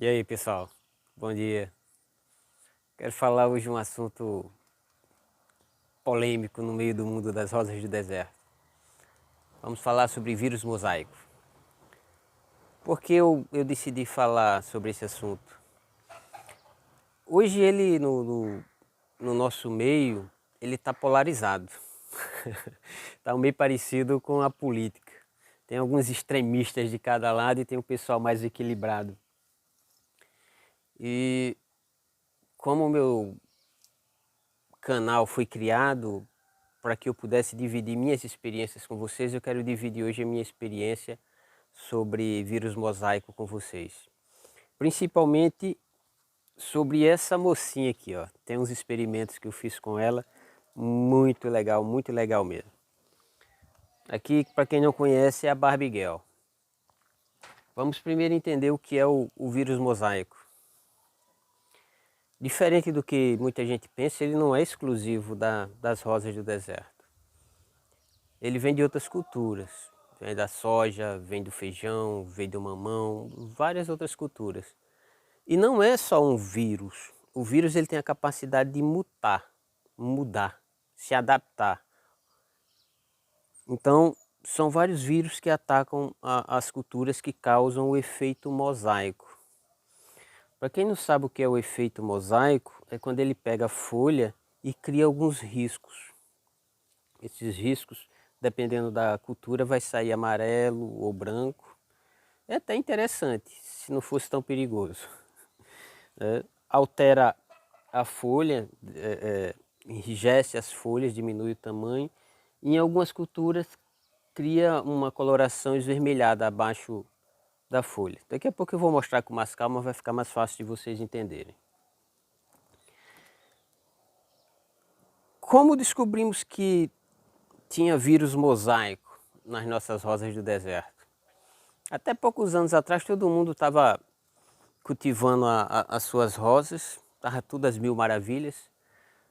E aí, pessoal? Bom dia. Quero falar hoje um assunto polêmico no meio do mundo das rosas do deserto. Vamos falar sobre vírus mosaico. Por que eu decidi falar sobre esse assunto? Hoje ele, no nosso meio, ele está polarizado. Está meio parecido com a política. Tem alguns extremistas de cada lado e tem um pessoal mais equilibrado. E como o meu canal foi criado para que eu pudesse dividir minhas experiências com vocês, eu quero dividir hoje a minha experiência sobre vírus mosaico com vocês. Principalmente sobre essa mocinha aqui, ó. Tem uns experimentos que eu fiz com ela, muito legal mesmo. Aqui, para quem não conhece, é a Barbigel. Vamos primeiro entender o que é o vírus mosaico. Diferente do que muita gente pensa, ele não é exclusivo das rosas do deserto. Ele vem de outras culturas, vem da soja, vem do feijão, vem do mamão, várias outras culturas. E não é só um vírus. O vírus ele tem a capacidade de mudar, se adaptar. Então, são vários vírus que atacam as culturas que causam o efeito mosaico. Para quem não sabe o que é o efeito mosaico, é quando ele pega a folha e cria alguns riscos. Esses riscos, dependendo da cultura, vai sair amarelo ou branco. É até interessante, se não fosse tão perigoso. Altera a folha, enrijece as folhas, diminui o tamanho. E em algumas culturas cria uma coloração esvermelhada abaixo da folha. Daqui a pouco eu vou mostrar com mais calma, vai ficar mais fácil de vocês entenderem. Como descobrimos que tinha vírus mosaico nas nossas rosas do deserto? Até poucos anos atrás todo mundo estava cultivando as suas rosas, estava tudo às mil maravilhas,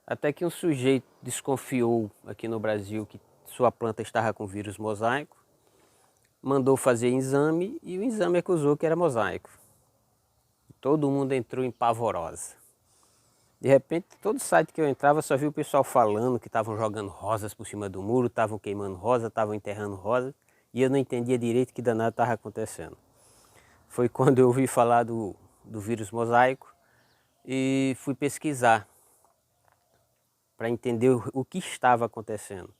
até que um sujeito desconfiou aqui no Brasil que sua planta estava com vírus mosaico, mandou fazer exame e o exame acusou que era mosaico. Todo mundo entrou em pavorosa. De repente, todo site que eu entrava só via o pessoal falando que estavam jogando rosas por cima do muro, estavam queimando rosa, estavam enterrando rosa, e eu não entendia direito o que danado estava acontecendo. Foi quando eu ouvi falar do vírus mosaico e fui pesquisar para entender o que estava acontecendo.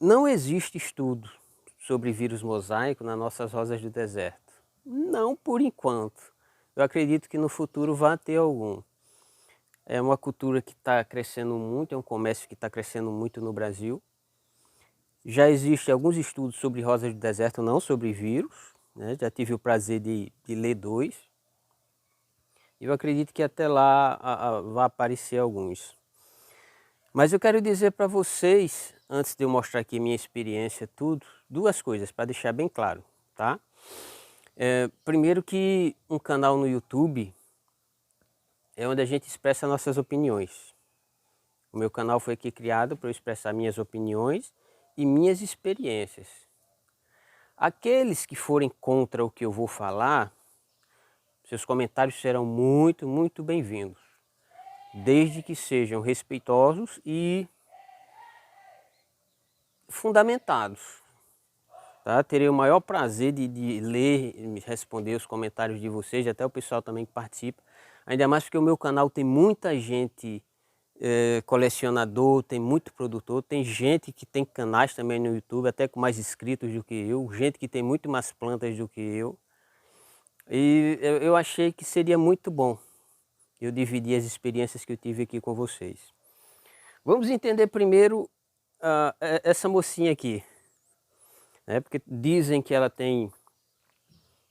Não existe estudo sobre vírus mosaico nas nossas rosas do deserto. Não por enquanto. Eu acredito que no futuro vai ter algum. É uma cultura que está crescendo muito, é um comércio que está crescendo muito no Brasil. Já existem alguns estudos sobre rosas do deserto, não sobre vírus, né? Já tive o prazer de ler dois. Eu acredito que até lá vai aparecer alguns. Mas eu quero dizer para vocês, antes de eu mostrar aqui minha experiência, tudo, duas coisas para deixar bem claro, tá? Primeiro que um canal no YouTube é onde a gente expressa nossas opiniões. O meu canal foi aqui criado para eu expressar minhas opiniões e minhas experiências. Aqueles que forem contra o que eu vou falar, seus comentários serão muito bem-vindos, desde que sejam respeitosos e fundamentados. Tá? Terei o maior prazer de ler e responder os comentários de vocês, até o pessoal também que participa. Ainda mais porque o meu canal tem muita gente colecionador, tem muito produtor, tem gente que tem canais também no YouTube, até com mais inscritos do que eu, gente que tem muito mais plantas do que eu. E eu achei que seria muito bom eu dividir as experiências que eu tive aqui com vocês. Vamos entender primeiro essa mocinha aqui, né? Porque dizem que ela tem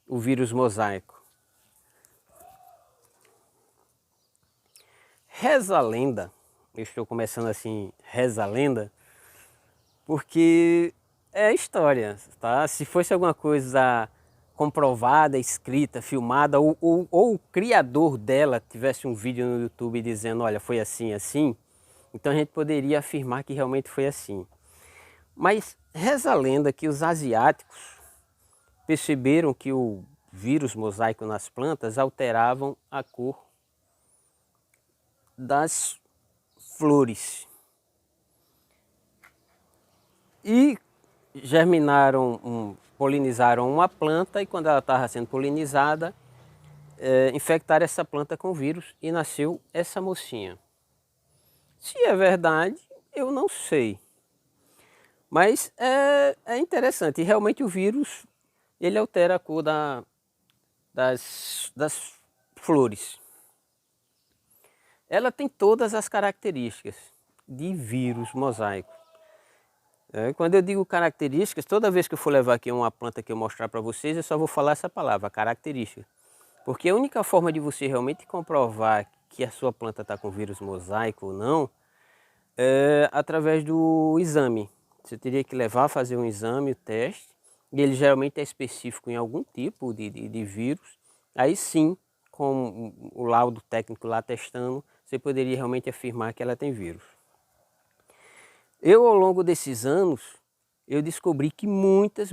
o vírus mosaico. Reza a lenda, eu estou começando assim, reza a lenda, porque é a história, tá? Se fosse alguma coisa comprovada, escrita, filmada, ou o criador dela tivesse um vídeo no YouTube dizendo, olha, foi assim, assim, então a gente poderia afirmar que realmente foi assim. Mas reza a lenda que os asiáticos perceberam que o vírus mosaico nas plantas alteravam a cor das flores. E germinaram, polinizaram uma planta, e quando ela estava sendo polinizada, infectaram essa planta com vírus e nasceu essa mocinha. Se é verdade, eu não sei. Mas é interessante, e realmente o vírus ele altera a cor das flores. Ela tem todas as características de vírus mosaico. Quando eu digo características, toda vez que eu for levar aqui uma planta que eu mostrar para vocês, eu só vou falar essa palavra, característica. Porque a única forma de você realmente comprovar que a sua planta está com vírus mosaico ou não, é através do exame. Você teria que levar a fazer um exame, o teste, e ele geralmente é específico em algum tipo de vírus. Aí sim, com o laudo técnico lá testando, você poderia realmente afirmar que ela tem vírus. Eu, ao longo desses anos, eu descobri que muitas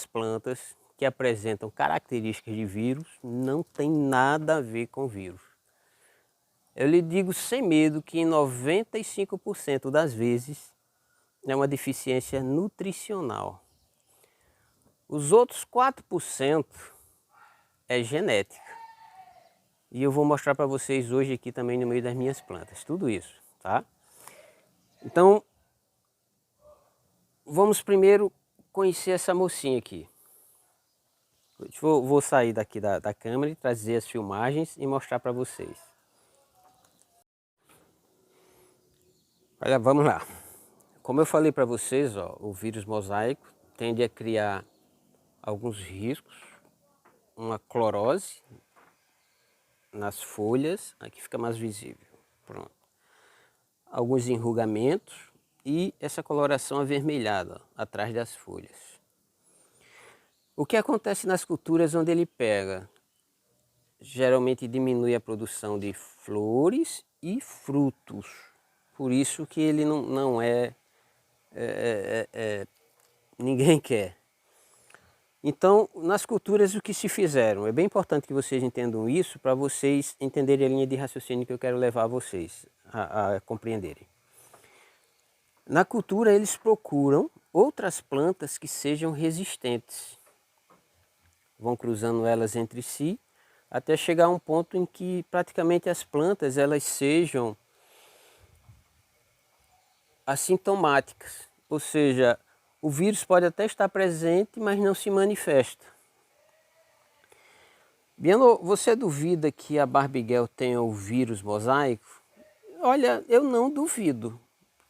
plantas que apresentam características de vírus não tem nada a ver com vírus. Eu lhe digo sem medo que em 95% das vezes é uma deficiência nutricional. Os outros 4% é genética. E eu vou mostrar para vocês hoje aqui também no meio das minhas plantas, tudo isso, tá? Então, vamos primeiro conhecer essa mocinha aqui. Vou sair daqui da câmera e trazer as filmagens e mostrar para vocês. Olha, vamos lá. Como eu falei para vocês, ó, o vírus mosaico tende a criar alguns riscos, uma clorose nas folhas, aqui fica mais visível, pronto. Alguns enrugamentos e essa coloração avermelhada ó, atrás das folhas. O que acontece nas culturas onde ele pega? Geralmente diminui a produção de flores e frutos. Por isso que ele não ninguém quer. Então, nas culturas o que se fizeram? É bem importante que vocês entendam isso para vocês entenderem a linha de raciocínio que eu quero levar vocês a compreenderem. Na cultura eles procuram outras plantas que sejam resistentes. Vão cruzando elas entre si até chegar a um ponto em que praticamente as plantas elas sejam assintomáticas, ou seja, o vírus pode até estar presente, mas não se manifesta. Biano, você duvida que a Barbigel tenha o vírus mosaico? Olha, eu não duvido,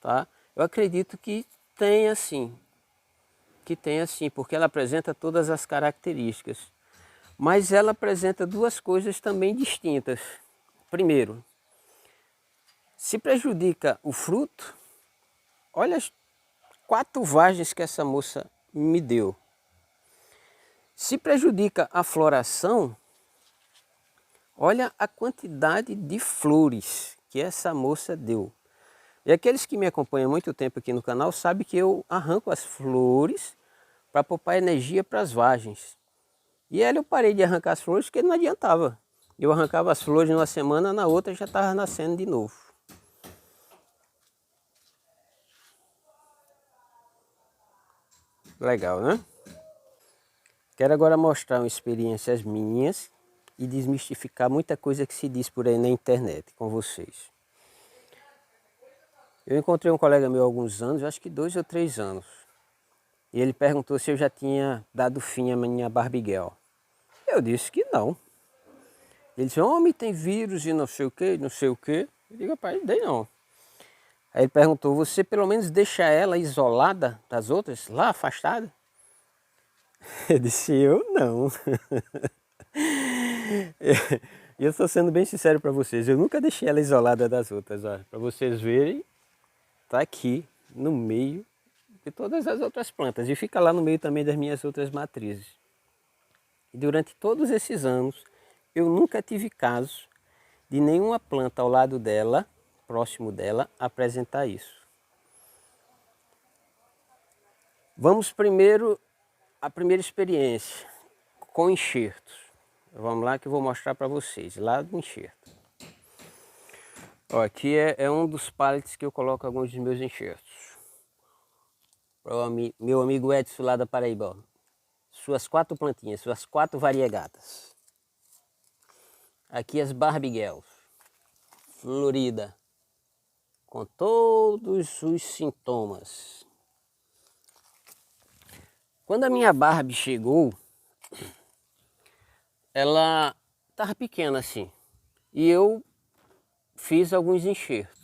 tá? Eu acredito que tenha sim, porque ela apresenta todas as características. Mas ela apresenta duas coisas também distintas. Primeiro, se prejudica o fruto, olha as 4 vagens que essa moça me deu. Se prejudica a floração, olha a quantidade de flores que essa moça deu. E aqueles que me acompanham há muito tempo aqui no canal sabem que eu arranco as flores para poupar energia para as vagens. E ela eu parei de arrancar as flores porque não adiantava. Eu arrancava as flores numa semana, na outra já estava nascendo de novo. Legal, né? Quero agora mostrar experiências minhas e desmistificar muita coisa que se diz por aí na internet com vocês. Eu encontrei um colega meu há alguns anos, acho que 2 ou 3 anos. E ele perguntou se eu já tinha dado fim à minha Barbigel. Eu disse que não. Ele disse, homem, tem vírus e não sei o que, não sei o que. Eu digo, rapaz, dei não. Aí ele perguntou, você pelo menos deixa ela isolada das outras, lá afastada? Eu disse, eu não. E eu estou sendo bem sincero para vocês, eu nunca deixei ela isolada das outras, para vocês verem, tá aqui no meio de todas as outras plantas e fica lá no meio também das minhas outras matrizes. E durante todos esses anos, eu nunca tive caso de nenhuma planta ao lado dela, próximo dela, apresentar isso. Vamos primeiro à primeira experiência. com enxertos. Vamos lá que eu vou mostrar para vocês, lá do enxerto. Ó, aqui é um dos pallets que eu coloco alguns dos meus enxertos. Meu amigo Edson lá da Paraíba, ó. Suas 4 plantinhas, suas 4 variegatas. Aqui as Barbiguels, florida, com todos os sintomas. Quando a minha Barbie chegou, ela estava pequena assim, e eu fiz alguns enxertos.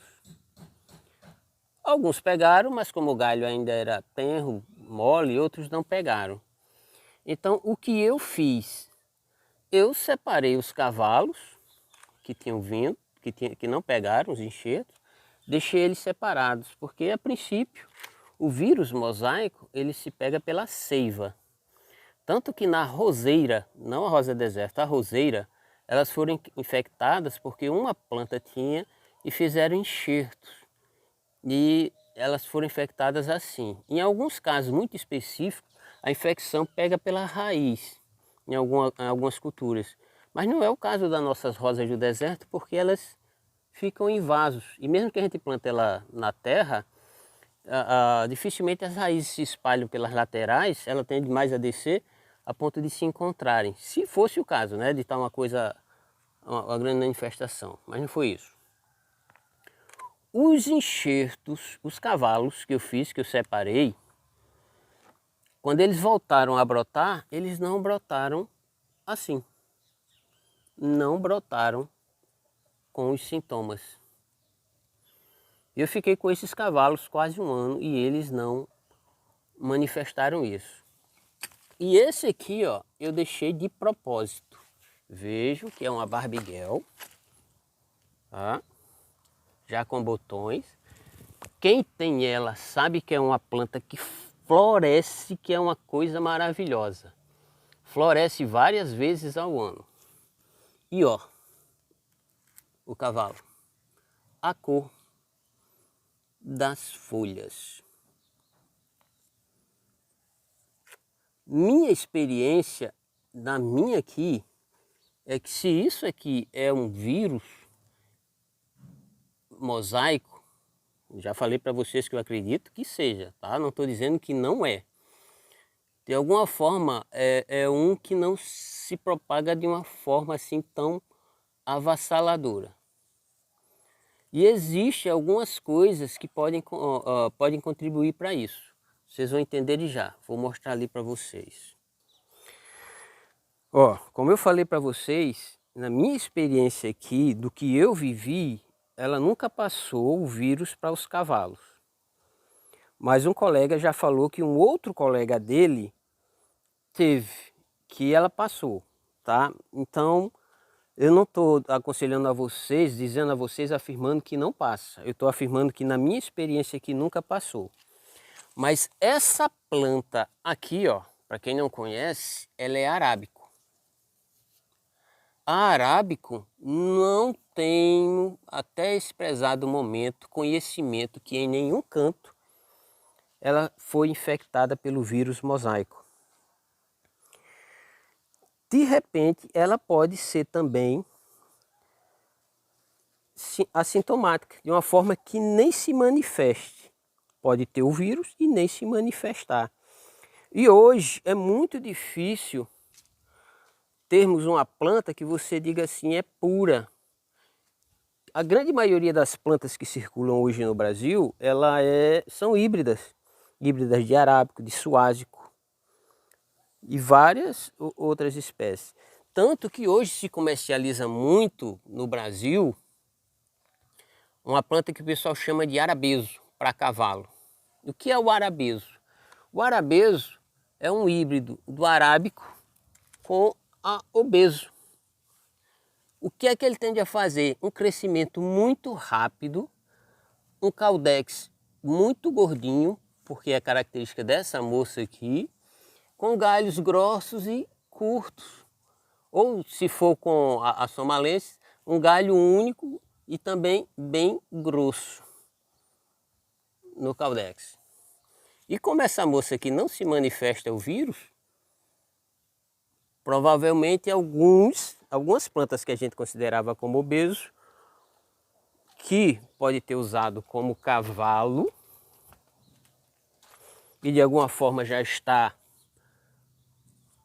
Alguns pegaram, mas como o galho ainda era tenro, mole, outros não pegaram. Então o que eu fiz? Eu separei os cavalos que tinham vindo, que não pegaram os enxertos, deixei eles separados, porque a princípio o vírus mosaico ele se pega pela seiva. Tanto que na roseira, não a rosa deserta, a roseira, elas foram infectadas porque uma planta tinha e fizeram enxertos. E elas foram infectadas assim. Em alguns casos muito específicos, a infecção pega pela raiz, em algumas culturas. Mas não é o caso das nossas rosas do deserto, porque elas ficam em vasos. E mesmo que a gente plante ela na terra, dificilmente as raízes se espalham pelas laterais, ela tende mais a descer a ponto de se encontrarem. Se fosse o caso, né, de estar uma coisa, uma grande manifestação, mas não foi isso. Os enxertos, os cavalos que eu fiz, que eu separei, quando eles voltaram a brotar, eles não brotaram assim. Não brotaram com os sintomas. Eu fiquei com esses cavalos quase um ano e eles não manifestaram isso. E esse aqui, ó, eu deixei de propósito. Vejo que é uma Barbiguel, tá? Já com botões. Quem tem ela sabe que é uma planta que floresce, que é uma coisa maravilhosa. Floresce várias vezes ao ano. E ó, o cavalo, a cor das folhas. Minha experiência, da minha aqui, é que se isso aqui é um vírus mosaico, já falei para vocês que eu acredito que seja, tá? Não estou dizendo que não é. De alguma forma, é um que não se propaga de uma forma assim tão avassaladora. E existem algumas coisas que podem contribuir para isso. Vocês vão entender já. Vou mostrar ali para vocês. Ó, como eu falei para vocês, na minha experiência aqui, do que eu vivi, ela nunca passou o vírus para os cavalos. Mas um colega já falou que um outro colega dele teve, que ela passou, tá? Então, eu não estou aconselhando a vocês, dizendo a vocês, afirmando que não passa. Eu estou afirmando que na minha experiência aqui nunca passou. Mas essa planta aqui, ó, para quem não conhece, ela é arábico. A arábico não tenho, até esse prezado momento, conhecimento que em nenhum canto ela foi infectada pelo vírus mosaico. De repente, ela pode ser também assintomática, de uma forma que nem se manifeste. Pode ter o vírus e nem se manifestar. E hoje é muito difícil termos uma planta que você diga assim, é pura. A grande maioria das plantas que circulam hoje no Brasil, são híbridas. Híbridas de arábico, de suásico e várias outras espécies. Tanto que hoje se comercializa muito no Brasil uma planta que o pessoal chama de arabeso para cavalo. O que é o arabeso? O arabeso é um híbrido do arábico com a obeso. O que é que ele tende a fazer? Um crescimento muito rápido, um caudex muito gordinho, porque é a característica dessa moça aqui, com galhos grossos e curtos. Ou se for com a somalense, um galho único e também bem grosso no caudex. E como essa moça aqui não se manifesta o vírus, provavelmente algumas plantas que a gente considerava como obeso, que pode ter usado como cavalo e de alguma forma já está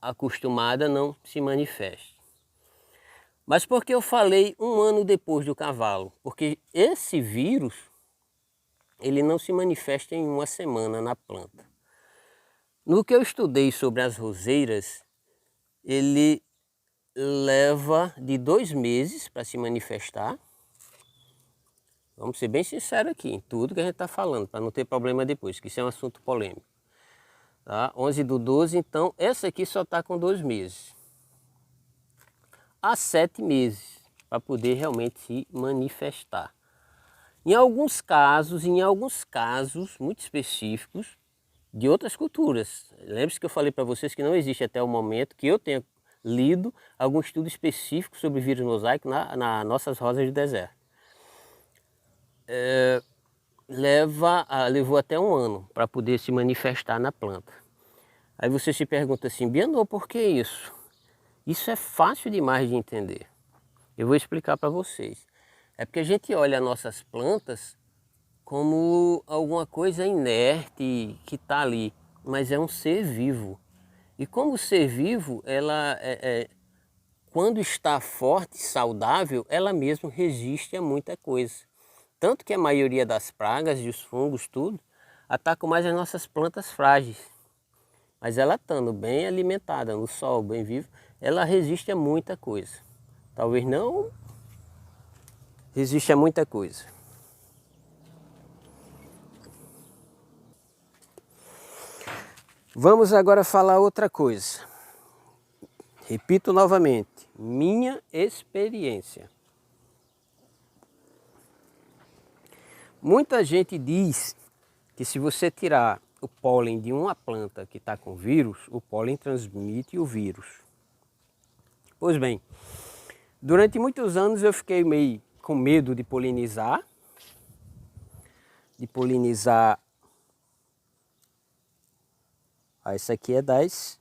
acostumada, não se manifeste. Mas por que eu falei 1 ano depois do cavalo? Porque esse vírus, ele não se manifesta em 1 semana na planta. No que eu estudei sobre as roseiras, ele leva de 2 meses para se manifestar. Vamos ser bem sinceros aqui em tudo que a gente está falando, para não ter problema depois, que isso é um assunto polêmico. Tá? 11/12, então, essa aqui só está com 2 meses. A 7 meses, para poder realmente se manifestar. Em alguns casos muito específicos, de outras culturas. Lembre-se que eu falei para vocês que não existe até o momento que eu tenha lido algum estudo específico sobre vírus mosaico nas nossas rosas do deserto. Levou até 1 ano para poder se manifestar na planta. Aí você se pergunta assim, Bianô, por que isso? Isso é fácil demais de entender. Eu vou explicar para vocês. É porque a gente olha nossas plantas como alguma coisa inerte que está ali, mas é um ser vivo. E como ser vivo, ela quando está forte, saudável, ela mesmo resiste a muita coisa. Tanto que a maioria das pragas e os fungos, tudo, atacam mais as nossas plantas frágeis. Mas ela estando bem alimentada, no sol, bem viva, ela resiste a muita coisa. Talvez não resiste a muita coisa. Vamos agora falar outra coisa. Repito novamente, minha experiência. Muita gente diz que se você tirar o pólen de uma planta que está com vírus, o pólen transmite o vírus. Pois bem, durante muitos anos eu fiquei meio com medo de polinizar. Essa aqui é das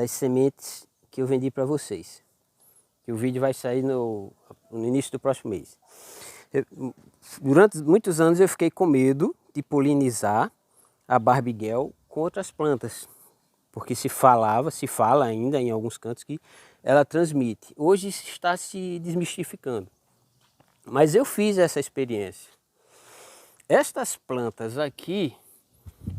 sementes que eu vendi para vocês. Que o vídeo vai sair no início do próximo mês. Durante muitos anos eu fiquei com medo de polinizar a barbiguel com outras plantas, porque se fala ainda em alguns cantos que ela transmite. Hoje está se desmistificando, mas eu fiz essa experiência. Estas plantas aqui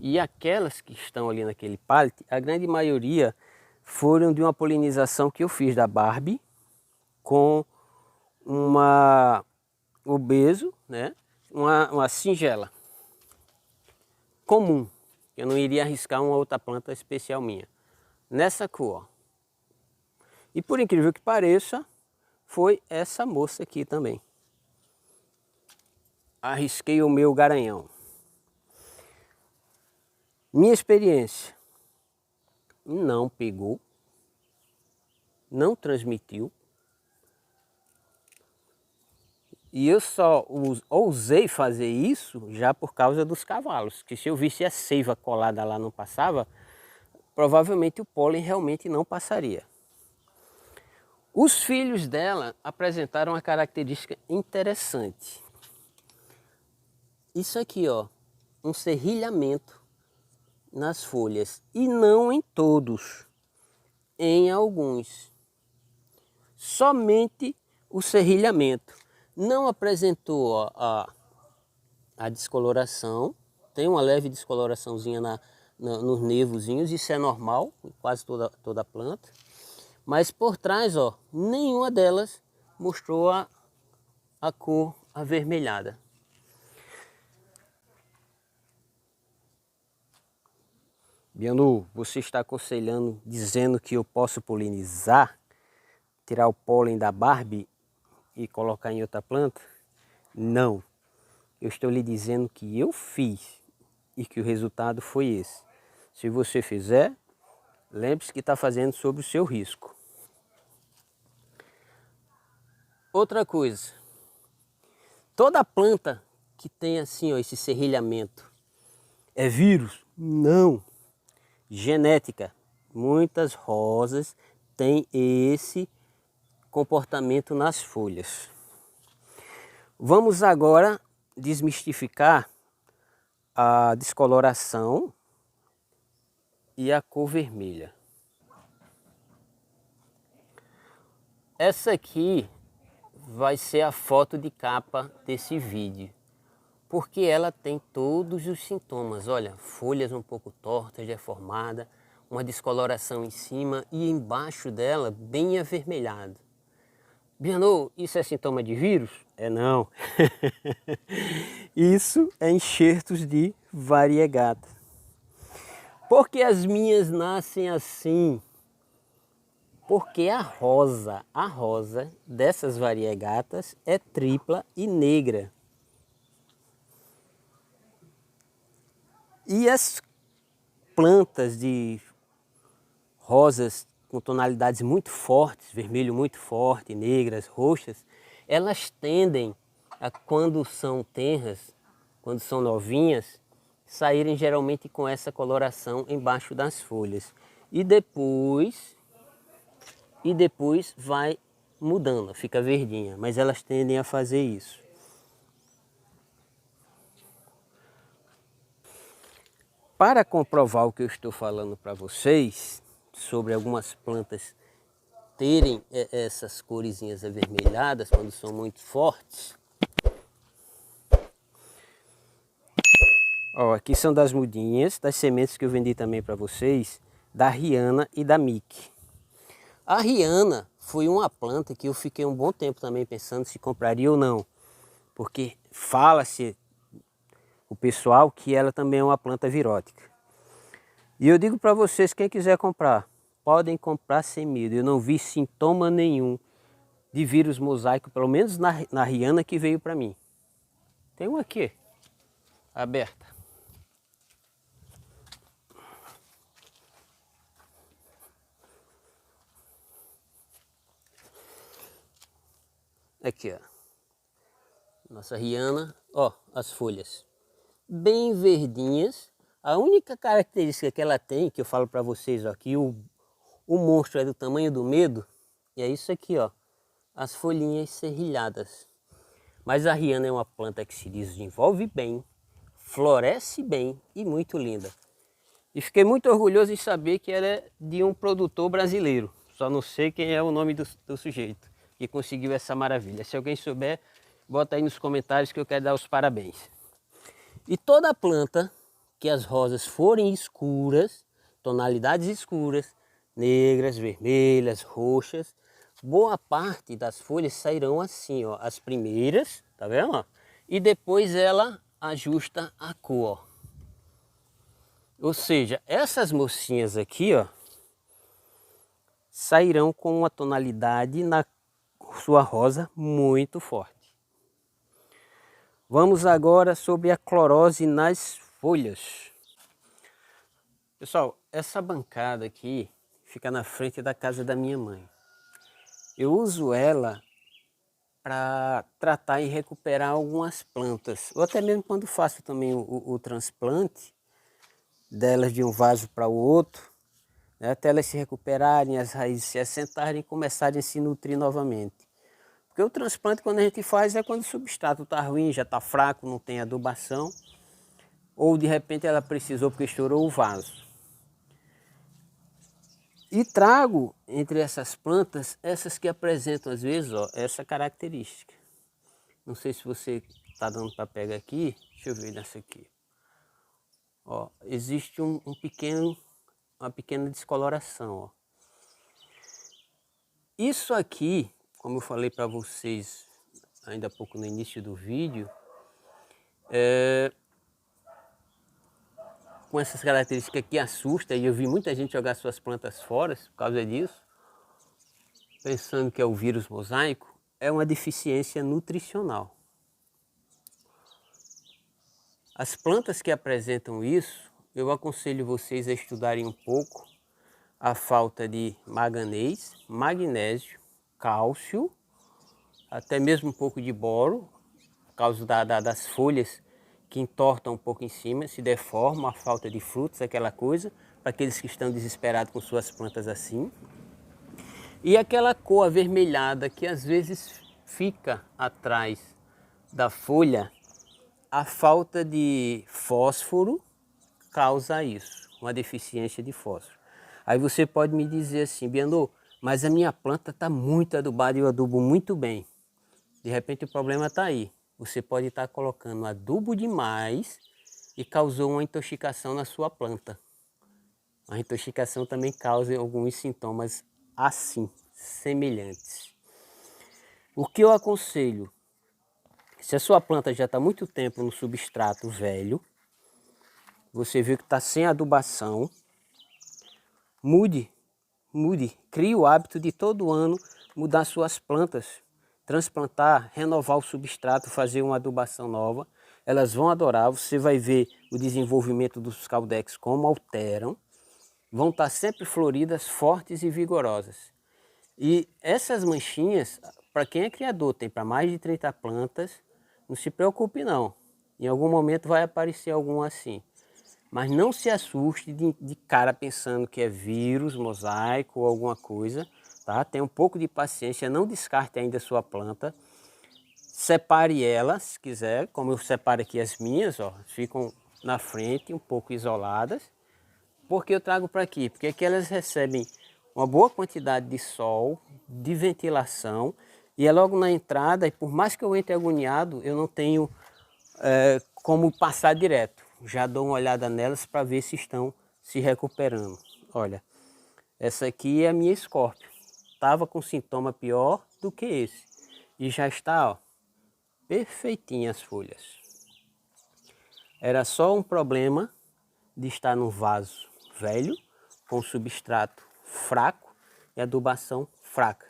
e aquelas que estão ali naquele pallet, a grande maioria foram de uma polinização que eu fiz da Barbie com uma obeso, né? Uma singela comum. Eu não iria arriscar uma outra planta especial minha. Nessa cor. E por incrível que pareça, foi essa moça aqui também. Arrisquei o meu garanhão. Minha experiência, não pegou, não transmitiu. E eu só ousei fazer isso já por causa dos cavalos, que se eu visse a seiva colada lá não passava, provavelmente o pólen realmente não passaria. Os filhos dela apresentaram uma característica interessante. Isso aqui, ó, um serrilhamento nas folhas, e não em todos, em alguns. Somente o serrilhamento. Não apresentou ó, a descoloração, tem uma leve descoloraçãozinha nos nervozinhos, isso é normal, em quase toda a planta. Mas por trás, ó, nenhuma delas mostrou a cor avermelhada. Bianu, você está aconselhando, dizendo que eu posso polinizar, tirar o pólen da Barbie e colocar em outra planta? Não. Eu estou lhe dizendo que eu fiz e que o resultado foi esse. Se você fizer, lembre-se que está fazendo sob o seu risco. Outra coisa, toda planta que tem assim, ó, esse serrilhamento, é vírus? Não. Genética? muitas rosas têm esse comportamento nas folhas. Vamos agora desmistificar a descoloração e a cor vermelha. Essa aqui vai ser a foto de capa desse vídeo, porque ela tem todos os sintomas. Olha, folhas um pouco tortas, deformadas, uma descoloração em cima e embaixo dela bem avermelhado. Bianô, isso é sintoma de vírus? É não. Isso é enxertos de variegata. Por que as minhas nascem assim? Porque a rosa dessas variegatas é tripla e negra. E as plantas de rosas com tonalidades muito fortes, vermelho muito forte, negras, roxas, elas tendem a, quando são tenras, quando são novinhas, saírem geralmente com essa coloração embaixo das folhas. E depois vai mudando, fica verdinha, mas elas tendem a fazer isso. Para comprovar o que eu estou falando para vocês, sobre algumas plantas terem essas coresinhas avermelhadas quando são muito fortes. Ó, aqui são das mudinhas, das sementes que eu vendi também para vocês, da Rihanna e da Mickey. A Rihanna foi uma planta que eu fiquei um bom tempo também pensando se compraria ou não, porque fala-se o pessoal que ela também é uma planta virótica. E eu digo para vocês, quem quiser comprar, podem comprar sem medo. Eu não vi sintoma nenhum de vírus mosaico, pelo menos na Rihanna que veio para mim. Tem uma aqui, aberta. Aqui, ó. Nossa Rihanna, ó, as folhas bem verdinhas. A única característica que ela tem, que eu falo para vocês, ó, que o monstro é do tamanho do medo, e é isso aqui, ó, as folhinhas serrilhadas. Mas a Rihanna é uma planta que se desenvolve bem, floresce bem e muito linda. E fiquei muito orgulhoso em saber que ela é de um produtor brasileiro. Só não sei quem é o nome do sujeito que conseguiu essa maravilha. Se alguém souber, bota aí nos comentários que eu quero dar os parabéns. E toda planta que as rosas forem escuras, tonalidades escuras, negras, vermelhas, roxas, boa parte das folhas sairão assim, ó, as primeiras, tá vendo? E depois ela ajusta a cor, ó. Ou seja, essas mocinhas aqui, ó, sairão com uma tonalidade na sua rosa muito forte. Vamos agora sobre a clorose nas folhas. Pessoal, essa bancada aqui fica na frente da casa da minha mãe. Eu uso ela para tratar e recuperar algumas plantas, ou até mesmo quando faço também o transplante delas de um vaso para o outro, né, até elas se recuperarem, as raízes se assentarem e começarem a se nutrir novamente. Porque o transplante, quando a gente faz, é quando o substrato está ruim, já está fraco, não tem adubação, ou de repente ela precisou porque estourou o vaso. E trago entre essas plantas, essas que apresentam às vezes, ó, essa característica. Não sei se você está dando para pegar aqui, deixa eu ver nessa aqui. Ó, existe uma pequena descoloração. Ó. Isso aqui, como eu falei para vocês ainda há pouco no início do vídeo, com essas características que assusta, e eu vi muita gente jogar suas plantas fora por causa disso, pensando que é o vírus mosaico, é uma deficiência nutricional. As plantas que apresentam isso, eu aconselho vocês a estudarem um pouco a falta de manganês, magnésio, cálcio, até mesmo um pouco de boro, por causa das folhas que entortam um pouco em cima, se deformam, a falta de frutos, aquela coisa, para aqueles que estão desesperados com suas plantas assim. E aquela cor avermelhada que às vezes fica atrás da folha, a falta de fósforo causa isso, uma deficiência de fósforo. Aí você pode me dizer assim, Bianô, mas a minha planta está muito adubada e eu adubo muito bem. De repente o problema está aí. Você pode estar colocando adubo demais e causou uma intoxicação na sua planta. A intoxicação também causa alguns sintomas assim, semelhantes. O que eu aconselho? Se a sua planta já está muito tempo no substrato velho, você vê que está sem adubação, mude, crie o hábito de todo ano mudar suas plantas, transplantar, renovar o substrato, fazer uma adubação nova. Elas vão adorar, você vai ver o desenvolvimento dos caldex como alteram, vão estar sempre floridas, fortes e vigorosas. E essas manchinhas, para quem é criador, tem para mais de 30 plantas, não se preocupe não. Em algum momento vai aparecer algum assim. Mas não se assuste de cara pensando que é vírus, mosaico ou alguma coisa. Tá? Tenha um pouco de paciência, não descarte ainda a sua planta. Separe ela, se quiser, como eu separo aqui as minhas, ó, ficam na frente, um pouco isoladas. Por que eu trago para aqui? Porque aqui elas recebem uma boa quantidade de sol, de ventilação, e é logo na entrada, e por mais que eu entre agoniado, eu não tenho como passar direto. Já dou uma olhada nelas para ver se estão se recuperando. Olha, essa aqui é a minha Scorpio. Estava com sintoma pior do que esse. E já está, ó, perfeitinha as folhas. Era só um problema de estar num vaso velho, com substrato fraco e adubação fraca.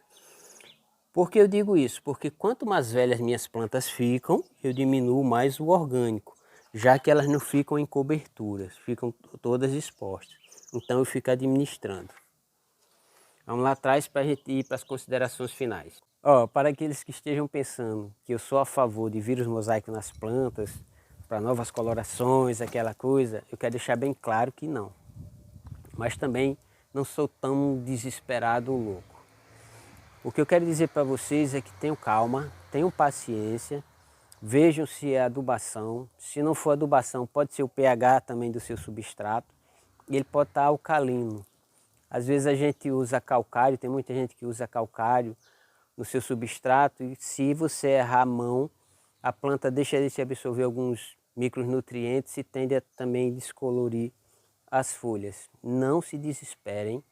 Por que eu digo isso? Porque quanto mais velhas minhas plantas ficam, eu diminuo mais o orgânico, já que elas não ficam em coberturas, ficam todas expostas. Então eu fico administrando. Vamos lá atrás para a gente ir para as considerações finais. Para aqueles que estejam pensando que eu sou a favor de vírus mosaico nas plantas, para novas colorações, aquela coisa, eu quero deixar bem claro que não. Mas também não sou tão desesperado ou louco. O que eu quero dizer para vocês é que tenham calma, tenham paciência, vejam se é adubação. Se não for adubação, pode ser o pH também do seu substrato. E ele pode estar alcalino. Às vezes a gente usa calcário, tem muita gente que usa calcário no seu substrato. E se você errar a mão, a planta deixa de se absorver alguns micronutrientes e tende a também descolorir as folhas. Não se desesperem,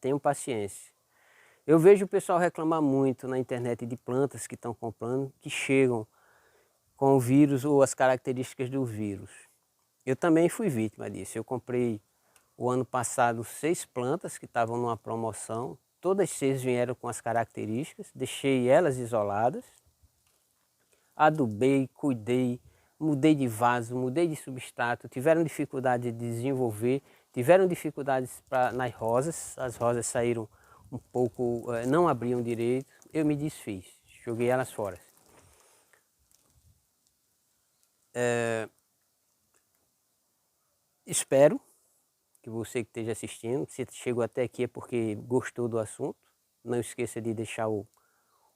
tenham paciência. Eu vejo o pessoal reclamar muito na internet de plantas que estão comprando, que chegam com o vírus ou as características do vírus. Eu também fui vítima disso. Eu comprei o ano passado 6 plantas que estavam numa promoção. Todas 6 vieram com as características, deixei elas isoladas, adubei, cuidei, mudei de vaso, mudei de substrato, tiveram dificuldade de desenvolver, tiveram dificuldades nas rosas, as rosas saíram um pouco, não abriam direito, eu me desfiz, joguei elas fora. Espero que você que esteja assistindo, se chegou até aqui é porque gostou do assunto. Não esqueça de deixar o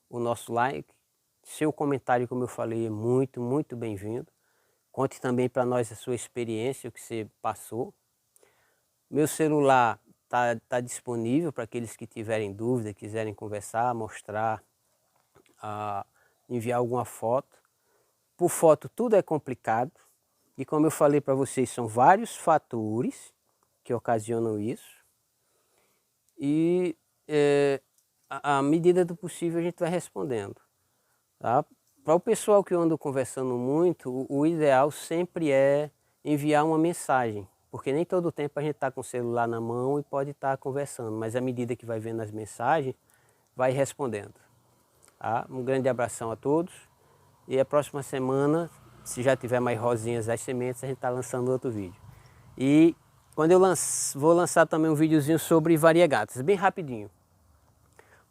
nosso like. Seu comentário, como eu falei, é muito, muito bem-vindo. Conte também para nós a sua experiência, o que você passou. Meu celular tá disponível para aqueles que tiverem dúvida, quiserem conversar, mostrar, enviar alguma foto. Por foto tudo é complicado. E como eu falei para vocês, são vários fatores que ocasionam isso. E à medida do possível a gente vai respondendo. Tá? Para o pessoal que eu ando conversando muito, o ideal sempre é enviar uma mensagem. Porque nem todo tempo a gente está com o celular na mão e pode estar conversando. Mas à medida que vai vendo as mensagens, vai respondendo. Tá? Um grande abração a todos. E a próxima semana, se já tiver mais rosinhas as sementes, a gente está lançando outro vídeo. E quando eu vou lançar também um videozinho sobre variegatas, bem rapidinho.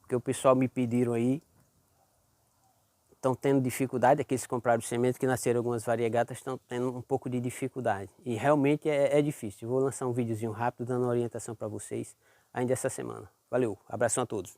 Porque o pessoal me pediram aí estão tendo dificuldade, aqueles que compraram semente, que nasceram algumas variegatas, estão tendo um pouco de dificuldade. E realmente é difícil. Eu vou lançar um videozinho rápido dando orientação para vocês ainda essa semana. Valeu, abração a todos.